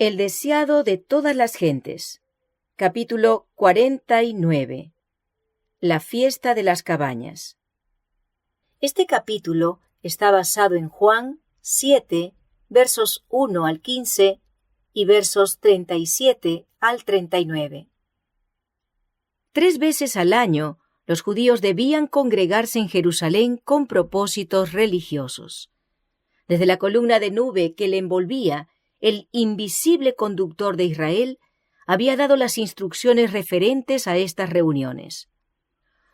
El deseado de todas las gentes. Capítulo 49. La fiesta de las cabañas. Este capítulo está basado en Juan 7, versos 1 al 15 y versos 37 al 39. 3 veces al año, los judíos debían congregarse en Jerusalén con propósitos religiosos. Desde la columna de nube que le envolvía, el invisible conductor de Israel había dado las instrucciones referentes a estas reuniones.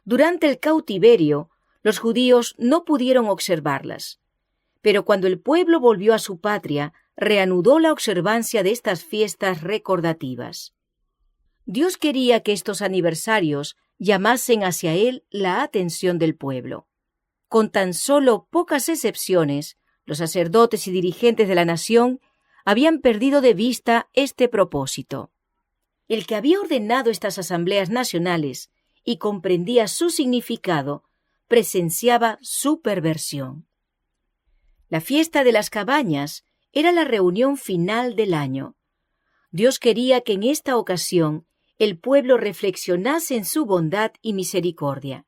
Durante el cautiverio, los judíos no pudieron observarlas, pero cuando el pueblo volvió a su patria, reanudó la observancia de estas fiestas recordativas. Dios quería que estos aniversarios llamasen hacia Él la atención del pueblo. Con tan solo pocas excepciones, los sacerdotes y dirigentes de la nación habían perdido de vista este propósito. El que había ordenado estas asambleas nacionales y comprendía su significado, presenciaba su perversión. La fiesta de las cabañas era la reunión final del año. Dios quería que en esta ocasión el pueblo reflexionase en su bondad y misericordia.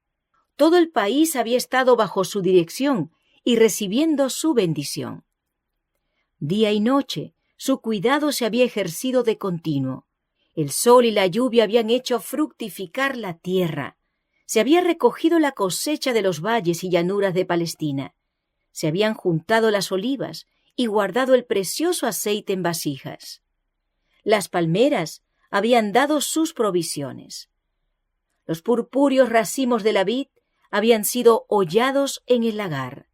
Todo el país había estado bajo su dirección y recibiendo su bendición. Día y noche, su cuidado se había ejercido de continuo. El sol y la lluvia habían hecho fructificar la tierra. Se había recogido la cosecha de los valles y llanuras de Palestina. Se habían juntado las olivas y guardado el precioso aceite en vasijas. Las palmeras habían dado sus provisiones. Los purpúreos racimos de la vid habían sido hollados en el lagar.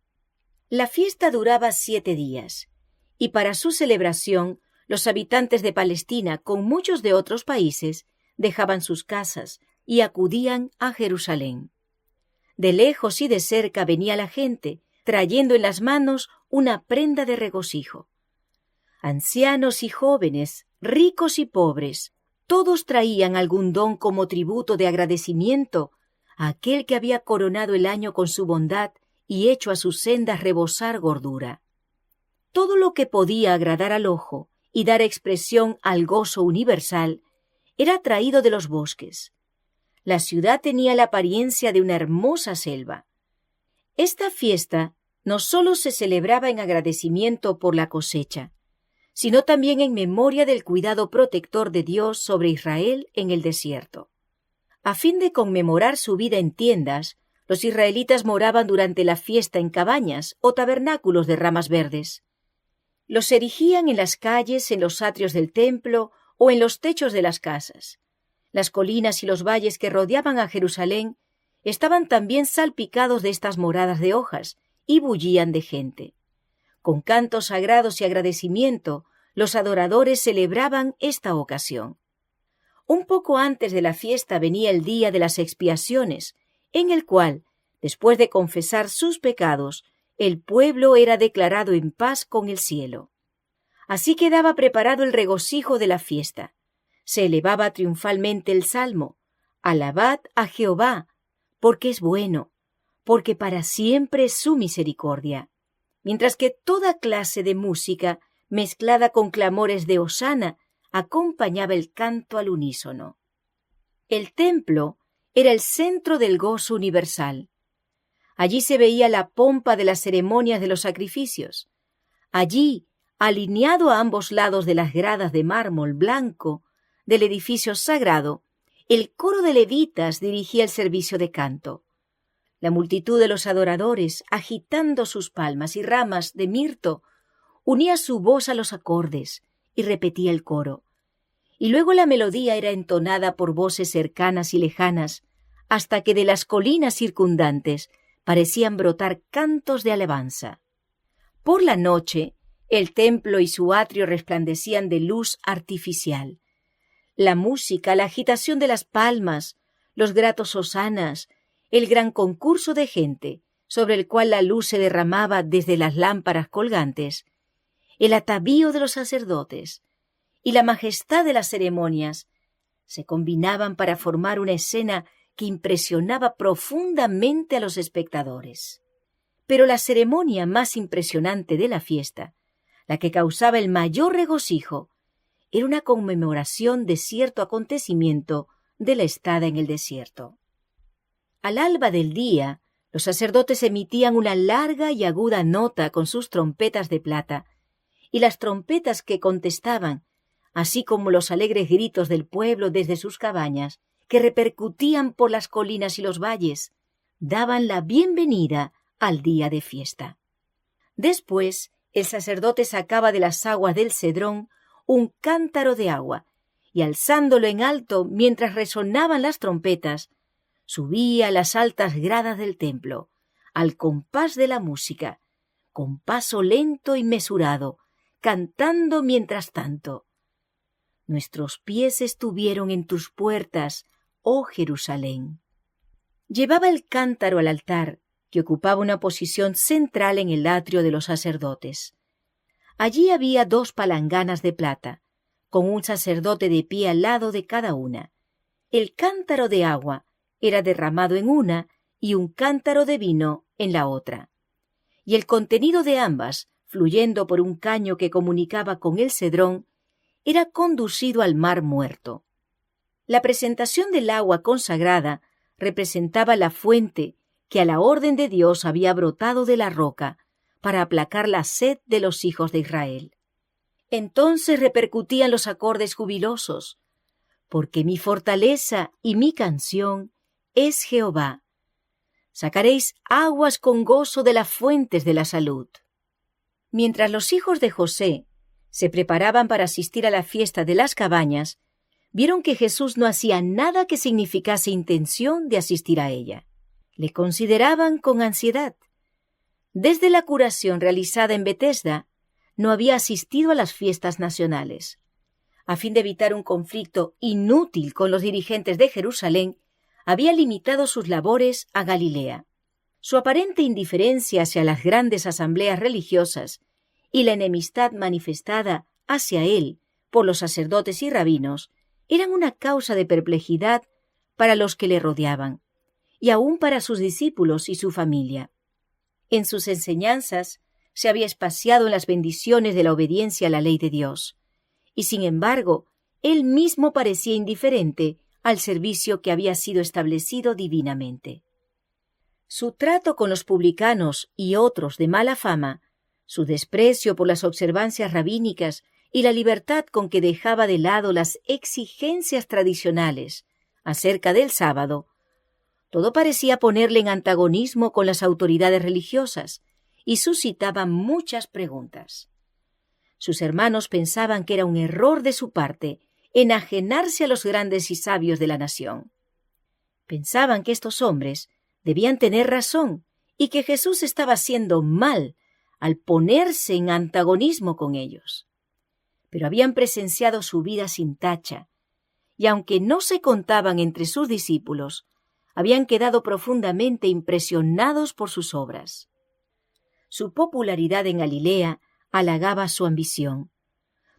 La fiesta duraba 7 días. Y para su celebración, los habitantes de Palestina, con muchos de otros países, dejaban sus casas y acudían a Jerusalén. De lejos y de cerca venía la gente, trayendo en las manos una prenda de regocijo. Ancianos y jóvenes, ricos y pobres, todos traían algún don como tributo de agradecimiento a aquel que había coronado el año con su bondad y hecho a sus sendas rebosar gordura. Todo lo que podía agradar al ojo y dar expresión al gozo universal era traído de los bosques. La ciudad tenía la apariencia de una hermosa selva. Esta fiesta no solo se celebraba en agradecimiento por la cosecha, sino también en memoria del cuidado protector de Dios sobre Israel en el desierto. A fin de conmemorar su vida en tiendas, los israelitas moraban durante la fiesta en cabañas o tabernáculos de ramas verdes. Los erigían en las calles, en los atrios del templo o en los techos de las casas. Las colinas y los valles que rodeaban a Jerusalén estaban también salpicados de estas moradas de hojas y bullían de gente. Con cantos sagrados y agradecimiento, los adoradores celebraban esta ocasión. Un poco antes de la fiesta venía el día de las expiaciones, en el cual, después de confesar sus pecados, el pueblo era declarado en paz con el cielo. Así quedaba preparado el regocijo de la fiesta. Se elevaba triunfalmente el salmo: «Alabad a Jehová, porque es bueno, porque para siempre es su misericordia», mientras que toda clase de música, mezclada con clamores de hosana, acompañaba el canto al unísono. El templo era el centro del gozo universal. Allí se veía la pompa de las ceremonias de los sacrificios. Allí, alineado a ambos lados de las gradas de mármol blanco del edificio sagrado, el coro de levitas dirigía el servicio de canto. La multitud de los adoradores, agitando sus palmas y ramas de mirto, unía su voz a los acordes y repetía el coro. Y luego la melodía era entonada por voces cercanas y lejanas, hasta que de las colinas circundantes parecían brotar cantos de alabanza. Por la noche, el templo y su atrio resplandecían de luz artificial. La música, la agitación de las palmas, los gratos hosanas, el gran concurso de gente, sobre el cual la luz se derramaba desde las lámparas colgantes, el atavío de los sacerdotes y la majestad de las ceremonias, se combinaban para formar una escena que impresionaba profundamente a los espectadores. Pero la ceremonia más impresionante de la fiesta, la que causaba el mayor regocijo, era una conmemoración de cierto acontecimiento de la estada en el desierto. Al alba del día, los sacerdotes emitían una larga y aguda nota con sus trompetas de plata, y las trompetas que contestaban, así como los alegres gritos del pueblo desde sus cabañas, que repercutían por las colinas y los valles, daban la bienvenida al día de fiesta. Después, el sacerdote sacaba de las aguas del Cedrón un cántaro de agua, y alzándolo en alto mientras resonaban las trompetas, subía a las altas gradas del templo, al compás de la música, con paso lento y mesurado, cantando mientras tanto: Nuestros pies estuvieron en tus puertas, oh Jerusalén. Llevaba el cántaro al altar, que ocupaba una posición central en el atrio de los sacerdotes. Allí había 2 palanganas de plata, con un sacerdote de pie al lado de cada una. El cántaro de agua era derramado en una y un cántaro de vino en la otra, y el contenido de ambas, fluyendo por un caño que comunicaba con el Cedrón, era conducido al mar muerto. La presentación del agua consagrada representaba la fuente que a la orden de Dios había brotado de la roca para aplacar la sed de los hijos de Israel. Entonces repercutían los acordes jubilosos: porque mi fortaleza y mi canción es Jehová. Sacaréis aguas con gozo de las fuentes de la salud. Mientras los hijos de José se preparaban para asistir a la fiesta de las cabañas, vieron que Jesús no hacía nada que significase intención de asistir a ella. Le consideraban con ansiedad. Desde la curación realizada en Betesda, no había asistido a las fiestas nacionales. A fin de evitar un conflicto inútil con los dirigentes de Jerusalén, había limitado sus labores a Galilea. Su aparente indiferencia hacia las grandes asambleas religiosas y la enemistad manifestada hacia él por los sacerdotes y rabinos eran una causa de perplejidad para los que le rodeaban, y aún para sus discípulos y su familia. En sus enseñanzas se había espaciado en las bendiciones de la obediencia a la ley de Dios, y sin embargo, él mismo parecía indiferente al servicio que había sido establecido divinamente. Su trato con los publicanos y otros de mala fama, su desprecio por las observancias rabínicas y la libertad con que dejaba de lado las exigencias tradicionales acerca del sábado, todo parecía ponerle en antagonismo con las autoridades religiosas y suscitaba muchas preguntas. Sus hermanos pensaban que era un error de su parte enajenarse a los grandes y sabios de la nación. Pensaban que estos hombres debían tener razón y que Jesús estaba haciendo mal al ponerse en antagonismo con ellos. Pero habían presenciado su vida sin tacha, y aunque no se contaban entre sus discípulos, habían quedado profundamente impresionados por sus obras. Su popularidad en Galilea halagaba su ambición.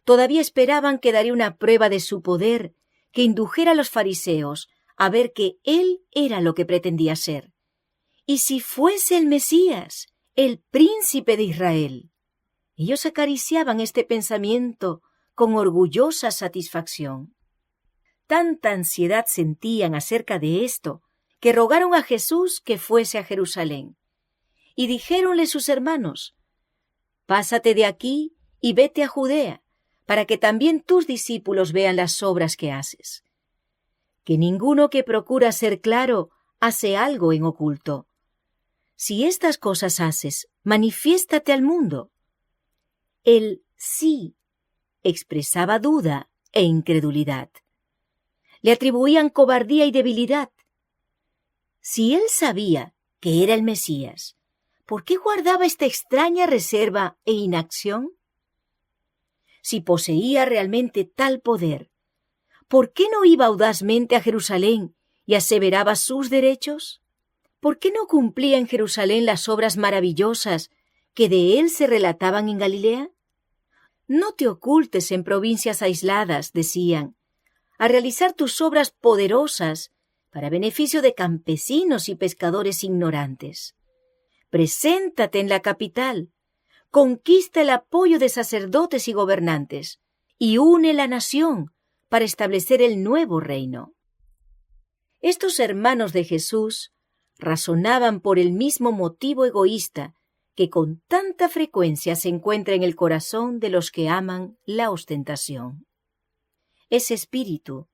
Todavía esperaban que daría una prueba de su poder que indujera a los fariseos a ver que él era lo que pretendía ser. Y si fuese el Mesías, el príncipe de Israel. Ellos acariciaban este pensamiento con orgullosa satisfacción. Tanta ansiedad sentían acerca de esto que rogaron a Jesús que fuese a Jerusalén. Y dijéronle sus hermanos: «Pásate de aquí y vete a Judea, para que también tus discípulos vean las obras que haces. Que ninguno que procura ser claro hace algo en oculto. Si estas cosas haces, manifiéstate al mundo». El sí expresaba duda e incredulidad. Le atribuían cobardía y debilidad. Si él sabía que era el Mesías, ¿por qué guardaba esta extraña reserva e inacción? Si poseía realmente tal poder, ¿por qué no iba audazmente a Jerusalén y aseveraba sus derechos? ¿Por qué no cumplía en Jerusalén las obras maravillosas que de él se relataban en Galilea? No te ocultes en provincias aisladas, decían, a realizar tus obras poderosas para beneficio de campesinos y pescadores ignorantes. Preséntate en la capital, conquista el apoyo de sacerdotes y gobernantes, y une la nación para establecer el nuevo reino. Estos hermanos de Jesús razonaban por el mismo motivo egoísta que con tanta frecuencia se encuentra en el corazón de los que aman la ostentación. Ese espíritu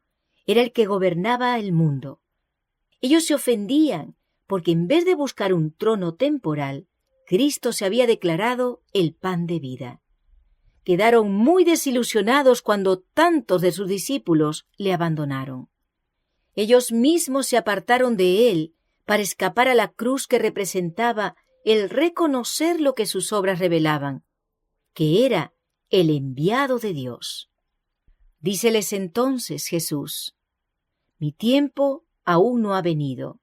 era el que gobernaba el mundo. Ellos se ofendían porque en vez de buscar un trono temporal, Cristo se había declarado el pan de vida. Quedaron muy desilusionados cuando tantos de sus discípulos le abandonaron. Ellos mismos se apartaron de él para escapar a la cruz que representaba el reconocer lo que sus obras revelaban, que era el enviado de Dios. Díceles entonces Jesús: mi tiempo aún no ha venido,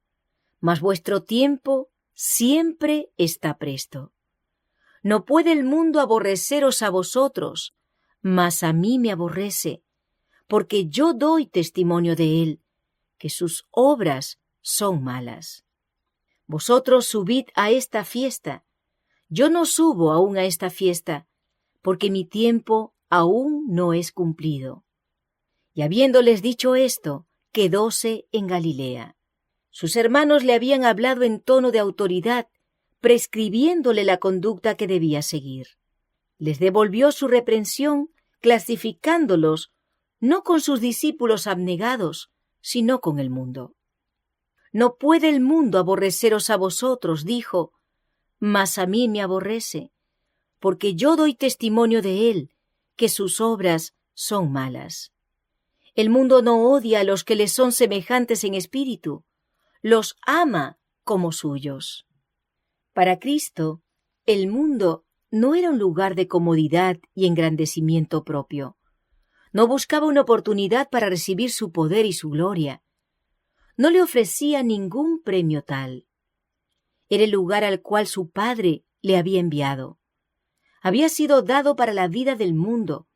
mas vuestro tiempo siempre está presto. No puede el mundo aborreceros a vosotros, mas a mí me aborrece, porque yo doy testimonio de él, que sus obras son malas. Vosotros subid a esta fiesta. Yo no subo aún a esta fiesta, porque mi tiempo aún no es cumplido. Y habiéndoles dicho esto, quedóse en Galilea. Sus hermanos le habían hablado en tono de autoridad, prescribiéndole la conducta que debía seguir. Les devolvió su reprensión, clasificándolos no con sus discípulos abnegados, sino con el mundo. No puede el mundo aborreceros a vosotros, dijo, mas a mí me aborrece, porque yo doy testimonio de él, que sus obras son malas. El mundo no odia a los que les son semejantes en espíritu, los ama como suyos. Para Cristo, el mundo no era un lugar de comodidad y engrandecimiento propio. No buscaba una oportunidad para recibir su poder y su gloria. No le ofrecía ningún premio tal. Era el lugar al cual su Padre le había enviado. Había sido dado para la vida del mundo,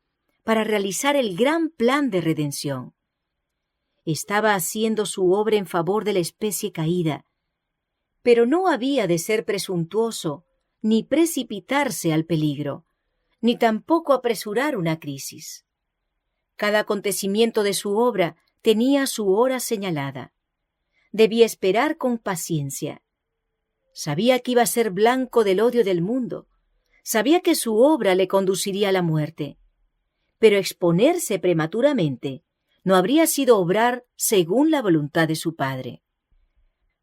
para realizar el gran plan de redención. Estaba haciendo su obra en favor de la especie caída, pero no había de ser presuntuoso, ni precipitarse al peligro, ni tampoco apresurar una crisis. Cada acontecimiento de su obra tenía su hora señalada. Debía esperar con paciencia. Sabía que iba a ser blanco del odio del mundo. Sabía que su obra le conduciría a la muerte. Pero exponerse prematuramente no habría sido obrar según la voluntad de su Padre.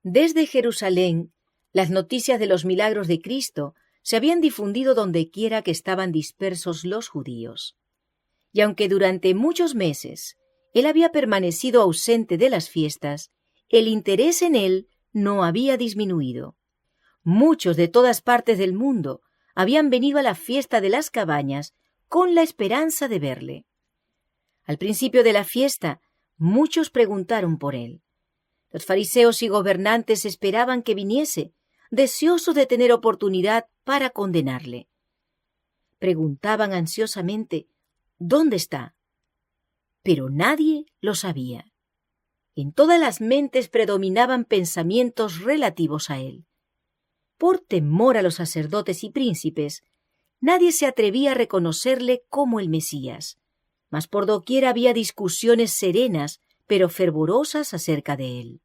Desde Jerusalén, las noticias de los milagros de Cristo se habían difundido dondequiera que estaban dispersos los judíos. Y aunque durante muchos meses él había permanecido ausente de las fiestas, el interés en él no había disminuido. Muchos de todas partes del mundo habían venido a la fiesta de las cabañas con la esperanza de verle. Al principio de la fiesta, muchos preguntaron por él. Los fariseos y gobernantes esperaban que viniese, deseosos de tener oportunidad para condenarle. Preguntaban ansiosamente: ¿dónde está? Pero nadie lo sabía. En todas las mentes predominaban pensamientos relativos a él. Por temor a los sacerdotes y príncipes, nadie se atrevía a reconocerle como el Mesías, mas por doquier había discusiones serenas pero fervorosas acerca de él.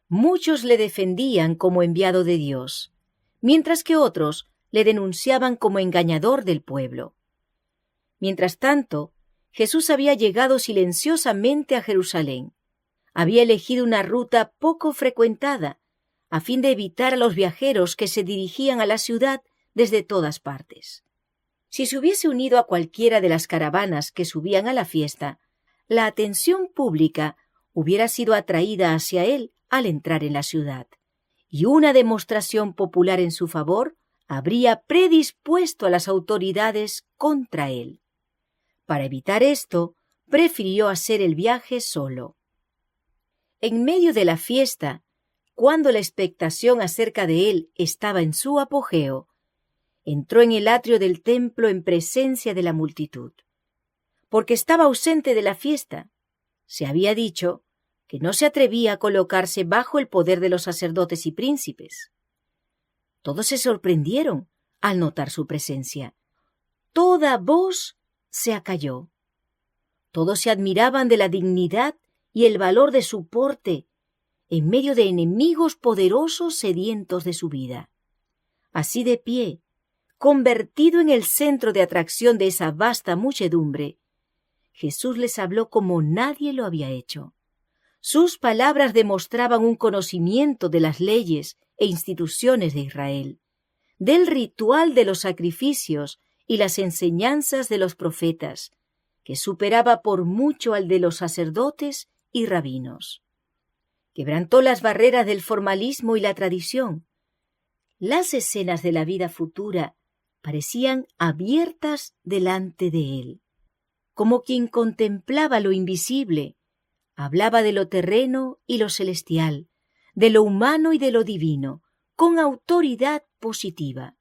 Muchos le defendían como enviado de Dios, mientras que otros le denunciaban como engañador del pueblo. Mientras tanto, Jesús había llegado silenciosamente a Jerusalén. Había elegido una ruta poco frecuentada, a fin de evitar a los viajeros que se dirigían a la ciudad desde todas partes. Si se hubiese unido a cualquiera de las caravanas que subían a la fiesta, la atención pública hubiera sido atraída hacia él al entrar en la ciudad, y una demostración popular en su favor habría predispuesto a las autoridades contra él. Para evitar esto, prefirió hacer el viaje solo. En medio de la fiesta, cuando la expectación acerca de él estaba en su apogeo, entró en el atrio del templo en presencia de la multitud. Porque estaba ausente de la fiesta, se había dicho que no se atrevía a colocarse bajo el poder de los sacerdotes y príncipes. Todos se sorprendieron al notar su presencia. Toda voz se acalló. Todos se admiraban de la dignidad y el valor de su porte en medio de enemigos poderosos sedientos de su vida. Así de pie, convertido en el centro de atracción de esa vasta muchedumbre, Jesús les habló como nadie lo había hecho. Sus palabras demostraban un conocimiento de las leyes e instituciones de Israel, del ritual de los sacrificios y las enseñanzas de los profetas, que superaba por mucho al de los sacerdotes y rabinos. Quebrantó las barreras del formalismo y la tradición. Las escenas de la vida futura parecían abiertas delante de él. Como quien contemplaba lo invisible, hablaba de lo terreno y lo celestial, de lo humano y de lo divino, con autoridad positiva.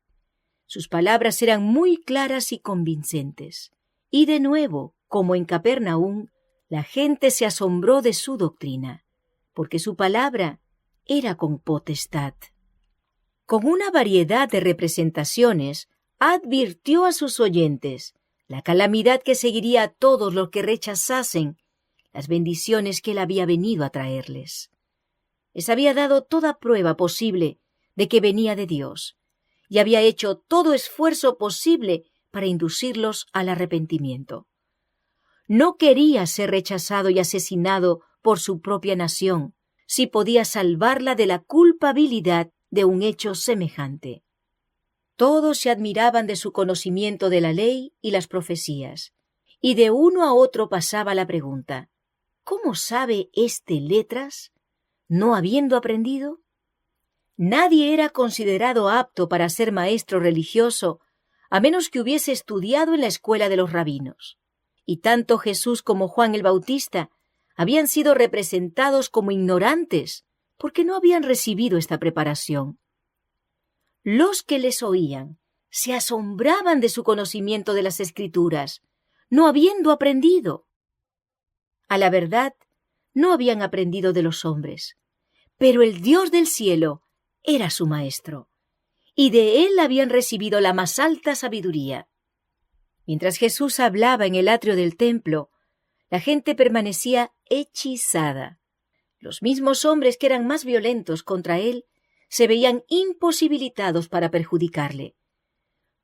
Sus palabras eran muy claras y convincentes. Y de nuevo, como en Capernaum, la gente se asombró de su doctrina, porque su palabra era con potestad. Con una variedad de representaciones, advirtió a sus oyentes la calamidad que seguiría a todos los que rechazasen las bendiciones que él había venido a traerles. Les había dado toda prueba posible de que venía de Dios, y había hecho todo esfuerzo posible para inducirlos al arrepentimiento. No quería ser rechazado y asesinado por su propia nación, si podía salvarla de la culpabilidad de un hecho semejante. Todos se admiraban de su conocimiento de la ley y las profecías, y de uno a otro pasaba la pregunta: ¿cómo sabe éste letras, no habiendo aprendido? Nadie era considerado apto para ser maestro religioso a menos que hubiese estudiado en la escuela de los rabinos. Y tanto Jesús como Juan el Bautista habían sido representados como ignorantes porque no habían recibido esta preparación. Los que les oían se asombraban de su conocimiento de las Escrituras, no habiendo aprendido. A la verdad, no habían aprendido de los hombres, pero el Dios del cielo era su maestro, y de él habían recibido la más alta sabiduría. Mientras Jesús hablaba en el atrio del templo, la gente permanecía hechizada. Los mismos hombres que eran más violentos contra él se veían imposibilitados para perjudicarle.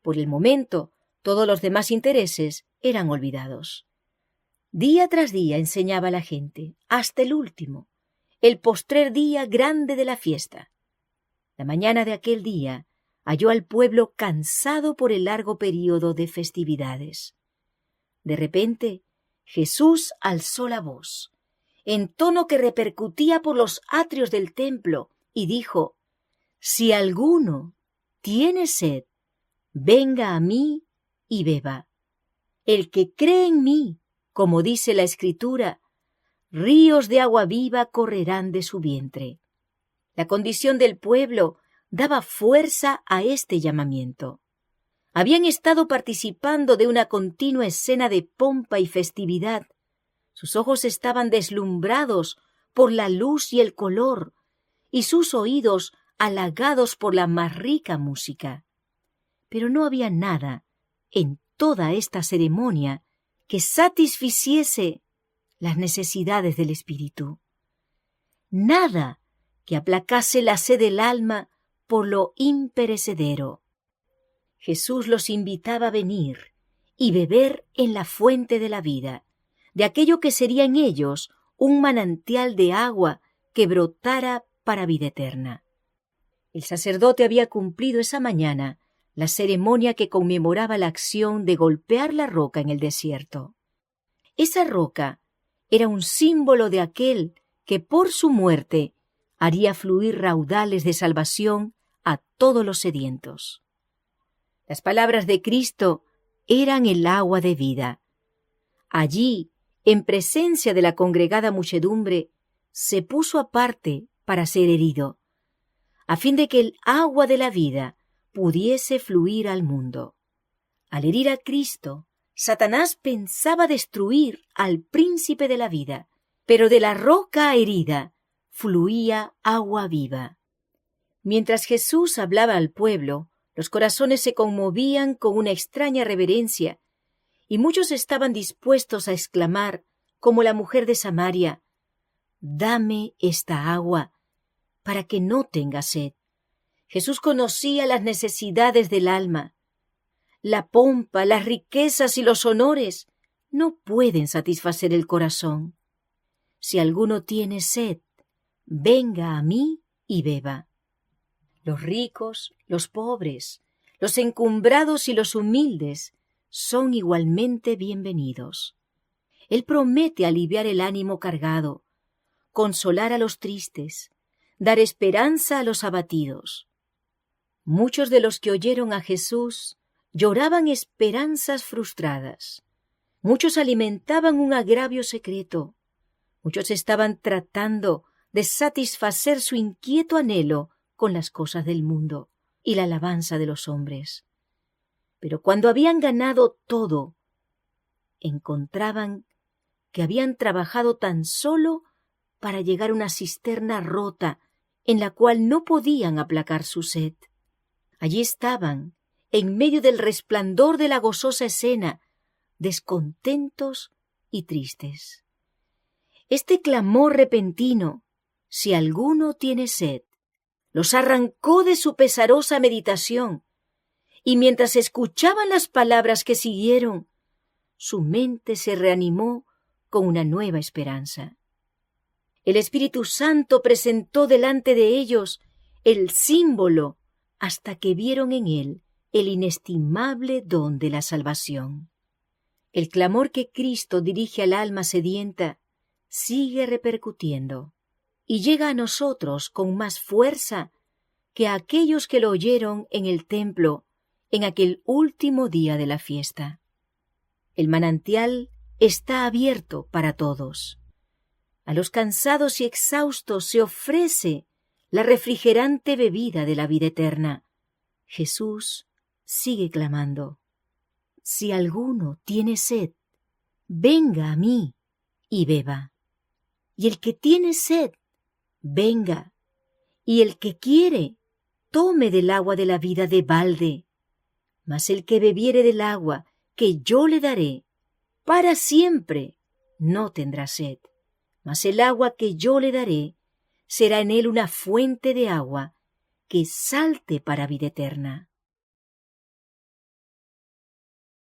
Por el momento, todos los demás intereses eran olvidados. Día tras día enseñaba a la gente, hasta el último, el postrer día grande de la fiesta. La mañana de aquel día halló al pueblo cansado por el largo período de festividades. De repente, Jesús alzó la voz, en tono que repercutía por los atrios del templo, y dijo: «Si alguno tiene sed, venga a mí y beba. El que cree en mí, como dice la Escritura, ríos de agua viva correrán de su vientre». La condición del pueblo daba fuerza a este llamamiento. Habían estado participando de una continua escena de pompa y festividad. Sus ojos estaban deslumbrados por la luz y el color, y sus oídos halagados por la más rica música. Pero no había nada en toda esta ceremonia que satisficiese las necesidades del espíritu. Nada que aplacase la sed del alma por lo imperecedero. Jesús los invitaba a venir y beber en la fuente de la vida, de aquello que sería en ellos un manantial de agua que brotara para vida eterna. El sacerdote había cumplido esa mañana la ceremonia que conmemoraba la acción de golpear la roca en el desierto. Esa roca era un símbolo de aquel que por su muerte haría fluir raudales de salvación a todos los sedientos. Las palabras de Cristo eran el agua de vida. Allí, en presencia de la congregada muchedumbre, se puso aparte para ser herido, a fin de que el agua de la vida pudiese fluir al mundo. Al herir a Cristo, Satanás pensaba destruir al príncipe de la vida, pero de la roca herida fluía agua viva. Mientras Jesús hablaba al pueblo, los corazones se conmovían con una extraña reverencia, y muchos estaban dispuestos a exclamar, como la mujer de Samaria: «Dame esta agua, para que no tenga sed». Jesús conocía las necesidades del alma. La pompa, las riquezas y los honores no pueden satisfacer el corazón. Si alguno tiene sed, venga a mí y beba. Los ricos, los pobres, los encumbrados y los humildes son igualmente bienvenidos. Él promete aliviar el ánimo cargado, consolar a los tristes, dar esperanza a los abatidos. Muchos de los que oyeron a Jesús lloraban esperanzas frustradas. Muchos alimentaban un agravio secreto. Muchos estaban tratando de satisfacer su inquieto anhelo con las cosas del mundo y la alabanza de los hombres. Pero cuando habían ganado todo, encontraban que habían trabajado tan solo para llegar a una cisterna rota en la cual no podían aplacar su sed. Allí estaban, en medio del resplandor de la gozosa escena, descontentos y tristes. Este clamor repentino, si alguno tiene sed, los arrancó de su pesarosa meditación, y mientras escuchaban las palabras que siguieron, su mente se reanimó con una nueva esperanza. El Espíritu Santo presentó delante de ellos el símbolo hasta que vieron en él el inestimable don de la salvación. El clamor que Cristo dirige al alma sedienta sigue repercutiendo y llega a nosotros con más fuerza que a aquellos que lo oyeron en el templo en aquel último día de la fiesta. El manantial está abierto para todos. A los cansados y exhaustos se ofrece la refrigerante bebida de la vida eterna. Jesús sigue clamando: si alguno tiene sed, venga a mí y beba. Y el que tiene sed, venga. Y el que quiere, tome del agua de la vida de balde. Mas el que bebiere del agua que yo le daré, para siempre no tendrá sed. Mas el agua que yo le daré será en él una fuente de agua que salte para vida eterna.